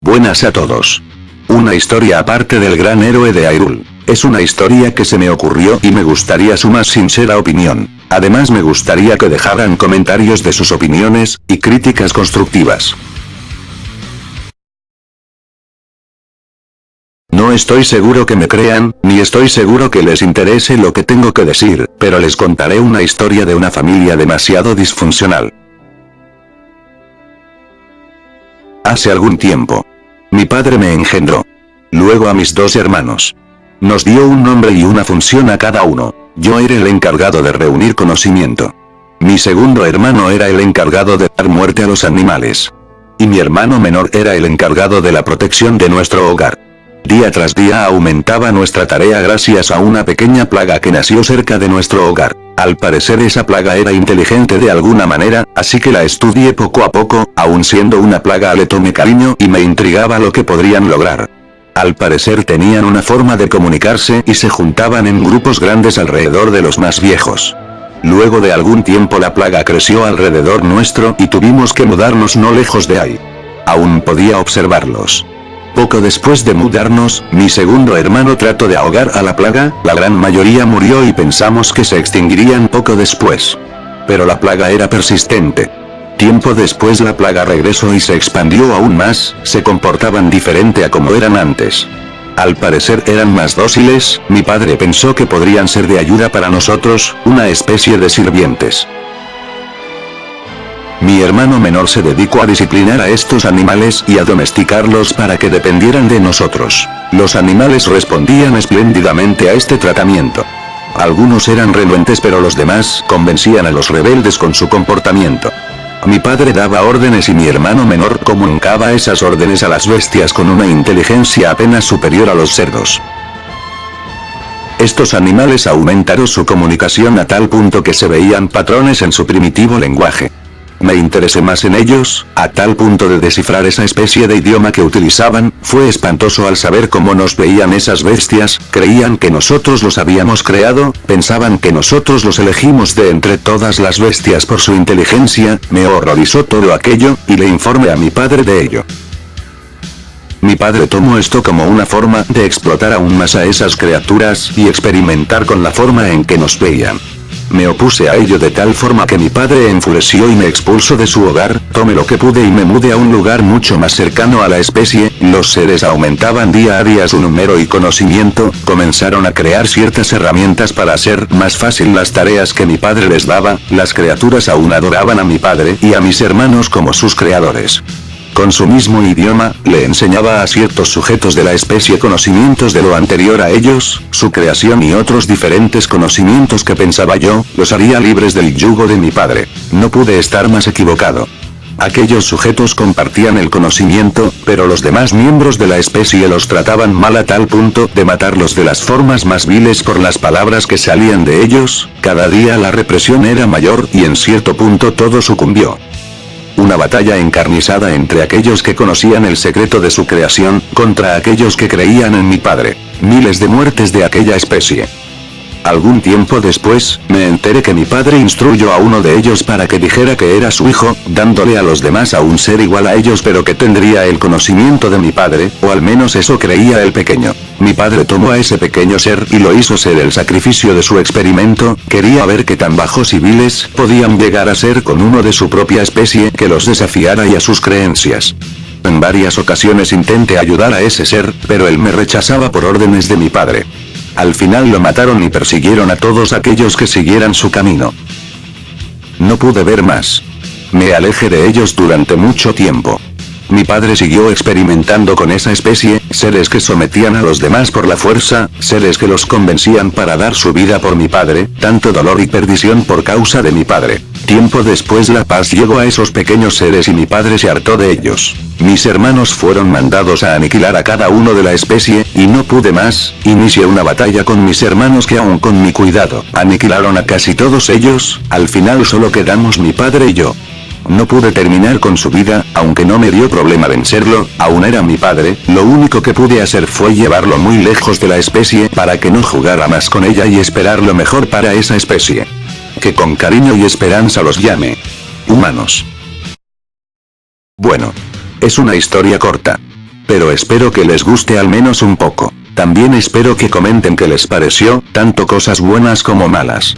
Buenas a todos. Una historia aparte del gran héroe de Hyrule. Es una historia que se me ocurrió y me gustaría su más sincera opinión. Además me gustaría que dejaran comentarios de sus opiniones y críticas constructivas. No estoy seguro que me crean, ni estoy seguro que les interese lo que tengo que decir, pero les contaré una historia de una familia demasiado disfuncional. Hace algún tiempo, mi padre me engendró. Luego a mis dos hermanos. Nos dio un nombre y una función a cada uno. Yo era el encargado de reunir conocimiento. Mi segundo hermano era el encargado de dar muerte a los animales. Y mi hermano menor era el encargado de la protección de nuestro hogar. Día tras día aumentaba nuestra tarea gracias a una pequeña plaga que nació cerca de nuestro hogar. Al parecer esa plaga era inteligente de alguna manera, así que la estudié poco a poco, aun siendo una plaga le tomé cariño y me intrigaba lo que podrían lograr. Al parecer tenían una forma de comunicarse y se juntaban en grupos grandes alrededor de los más viejos. Luego de algún tiempo la plaga creció alrededor nuestro y tuvimos que mudarnos no lejos de ahí. Aún podía observarlos. Poco después de mudarnos, mi segundo hermano trató de ahogar a la plaga, la gran mayoría murió y pensamos que se extinguirían poco después. Pero la plaga era persistente. Tiempo después la plaga regresó y se expandió aún más, se comportaban diferente a como eran antes. Al parecer eran más dóciles, mi padre pensó que podrían ser de ayuda para nosotros, una especie de sirvientes. Mi hermano menor se dedicó a disciplinar a estos animales y a domesticarlos para que dependieran de nosotros. Los animales respondían espléndidamente a este tratamiento. Algunos eran renuentes pero los demás convencían a los rebeldes con su comportamiento. Mi padre daba órdenes y mi hermano menor comunicaba esas órdenes a las bestias con una inteligencia apenas superior a los cerdos. Estos animales aumentaron su comunicación a tal punto que se veían patrones en su primitivo lenguaje. Me interesé más en ellos, a tal punto de descifrar esa especie de idioma que utilizaban. Fue espantoso al saber cómo nos veían esas bestias, creían que nosotros los habíamos creado, pensaban que nosotros los elegimos de entre todas las bestias por su inteligencia. Me horrorizó todo aquello, y le informé a mi padre de ello. Mi padre tomó esto como una forma de explotar aún más a esas criaturas y experimentar con la forma en que nos veían. Me opuse a ello de tal forma que mi padre enfureció y me expulsó de su hogar, tomé lo que pude y me mudé a un lugar mucho más cercano a la especie. Los seres aumentaban día a día su número y conocimiento, comenzaron a crear ciertas herramientas para hacer más fácil las tareas que mi padre les daba. Las criaturas aún adoraban a mi padre y a mis hermanos como sus creadores. Con su mismo idioma, le enseñaba a ciertos sujetos de la especie conocimientos de lo anterior a ellos, su creación y otros diferentes conocimientos que pensaba yo, los haría libres del yugo de mi padre. No pude estar más equivocado. Aquellos sujetos compartían el conocimiento, pero los demás miembros de la especie los trataban mal a tal punto de matarlos de las formas más viles por las palabras que salían de ellos. Cada día la represión era mayor y en cierto punto todo sucumbió. Una batalla encarnizada entre aquellos que conocían el secreto de su creación, contra aquellos que creían en mi padre. Miles de muertes de aquella especie. Algún tiempo después, me enteré que mi padre instruyó a uno de ellos para que dijera que era su hijo, dándole a los demás a un ser igual a ellos pero que tendría el conocimiento de mi padre, o al menos eso creía el pequeño. Mi padre tomó a ese pequeño ser y lo hizo ser el sacrificio de su experimento. Quería ver qué tan bajos y viles podían llegar a ser con uno de su propia especie que los desafiara y a sus creencias. En varias ocasiones intenté ayudar a ese ser, pero él me rechazaba por órdenes de mi padre. Al final lo mataron y persiguieron a todos aquellos que siguieran su camino. No pude ver más. Me alejé de ellos durante mucho tiempo. Mi padre siguió experimentando con esa especie, seres que sometían a los demás por la fuerza, seres que los convencían para dar su vida por mi padre, tanto dolor y perdición por causa de mi padre. Tiempo después la paz llegó a esos pequeños seres y mi padre se hartó de ellos. Mis hermanos fueron mandados a aniquilar a cada uno de la especie, y no pude más. Inicié una batalla con mis hermanos que aún con mi cuidado, aniquilaron a casi todos ellos. Al final solo quedamos mi padre y yo. No pude terminar con su vida, aunque no me dio problema vencerlo, aún era mi padre. Lo único que pude hacer fue llevarlo muy lejos de la especie para que no jugara más con ella y esperar lo mejor para esa especie. Que con cariño y esperanza los llame humanos. Bueno, es una historia corta. Pero espero que les guste al menos un poco. También espero que comenten qué les pareció, tanto cosas buenas como malas.